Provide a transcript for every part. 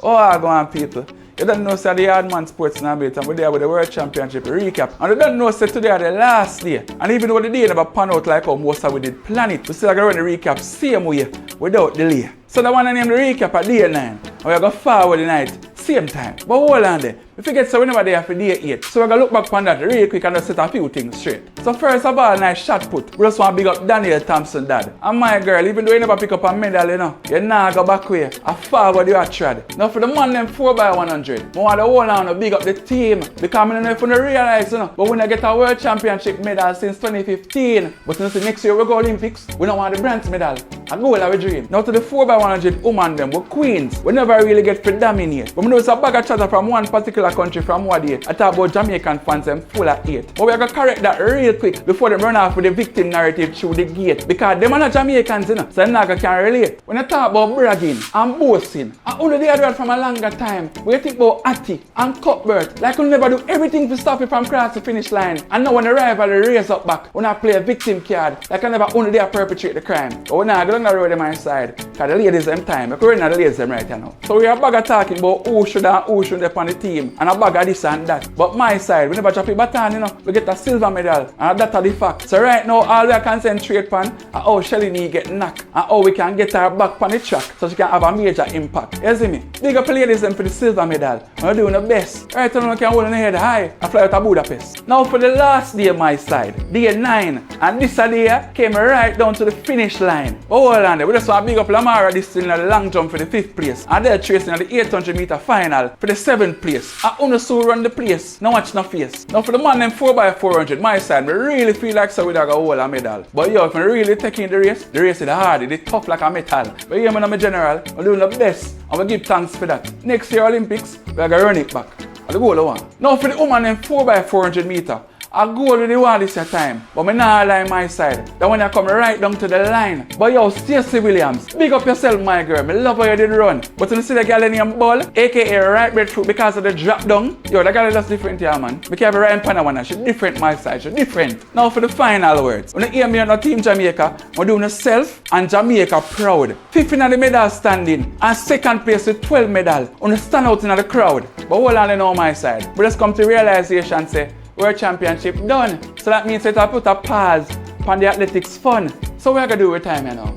Oh, I go on, people. You don't know say the Yaadman Sports and we're there with the World Championship recap. And you don't know say today are the last day. And even though the day never pan out like how most of we did plan it, we still going to run the recap same way without delay. So the one I name the recap at day 9. And we're going to forward the night same time. But hold on there. We forget so we never there for day 8. So we're going to look back on that real quick and just set a few things straight. So first of all, nice shot put. We just want to big up Daniel Thompson dad. And my girl, even though you never pick up a medal, you know, you now go back way. I forward you a trad. Now for the man them 4x100, I want to hold on and big up the team. Because I don't know if you realize, you know, but when I get a World Championship medal since 2015, but you see next year we go Olympics, we don't want the bronze medal. A goal that we dream. Now to the 4x100 woman them, we're queens. We never really get to dominate. But we know it's a bag of chatter from one particular country from what day. I talk about Jamaican fans them full of hate. But we're going to correct that real quick before they run off with the victim narrative through the gate. Because them are not Jamaicans, you know, so they're not going to relate. When I talk about bragging and boasting, and only they do it from a longer time, we think about Atty and Cuthbert. Like we never do everything to stop it from cross the finish line. And now when they arrive at the race up back, we not play a victim card. Like I never only they perpetrate the crime. But we're not going to road them on side. Because the ladies them time. We're not the ladies them right now. So we are bag of talking about who should and who shouldn't up on the team. And a bag of this and that. But my side, we never drop a baton, you know. We get a silver medal. And that's the fact. So right now, all we are concentrate on is how Shelly Nee get knocked. And how we can get her back on the track so she can have a major impact. You see me? Big up the ladies them for the silver medal. We're doing the best. Right now, we can hold on the head high and fly out of Budapest. Now for the last day my side, day 9. And this day came right down to the finish line. But hold on there, we just want to big up Lamara this in the long jump for the 5th place. And they're tracing at the 800-meter final for the 7th place. And Unusu run the place. Now watch no face. Now for the man them 4x400, my side, we really feel like so we got hold a medal. But yo, if we really taking the race is hard, it's tough like a metal. But here, man, I'm a general, we're doing the best. And we give thanks for that. Next year Olympics, we're going to run it back. And the goal one. Now for the woman them 4x400 meter. I go with the one this time, but I not lie my side. That when I come right down to the line. But yo, Stacey Williams, big up yourself, my girl. I love how you did run. But when you see the girl in your ball, aka right breadfruit because of the drop down, yo, the girl is just different here, man. Because I right in Panama, she's different my side, she's different. Now for the final words. When you hear me on the team Jamaica, we're doing myself and Jamaica proud. 5th in the medal standing and 2nd place with 12 medals. On the stand out in the crowd. But hold on on my side. We just come to realization and say, World Championship done. So that means that I put a pause on the athletics fun. So what are going to do with time, you know?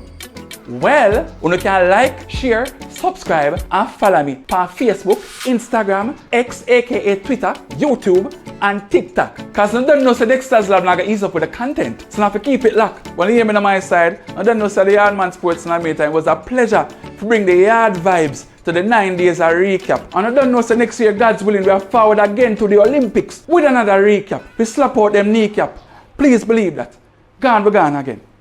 Well, you can like, share, subscribe and follow me on Facebook, Instagram, X aka Twitter, YouTube and TikTok. Because I don't know so Dextazlab not going to ease up with the content. So I have to keep it locked. When you hear me on my side, I don't know so the Yaadman Sports and it was a pleasure to bring the YAAD vibes to the 9 days of recap. And I don't know so next year, God's willing, we are forward again to the Olympics with another recap. We slap out them kneecap. Please believe that. Gone, we're gone again.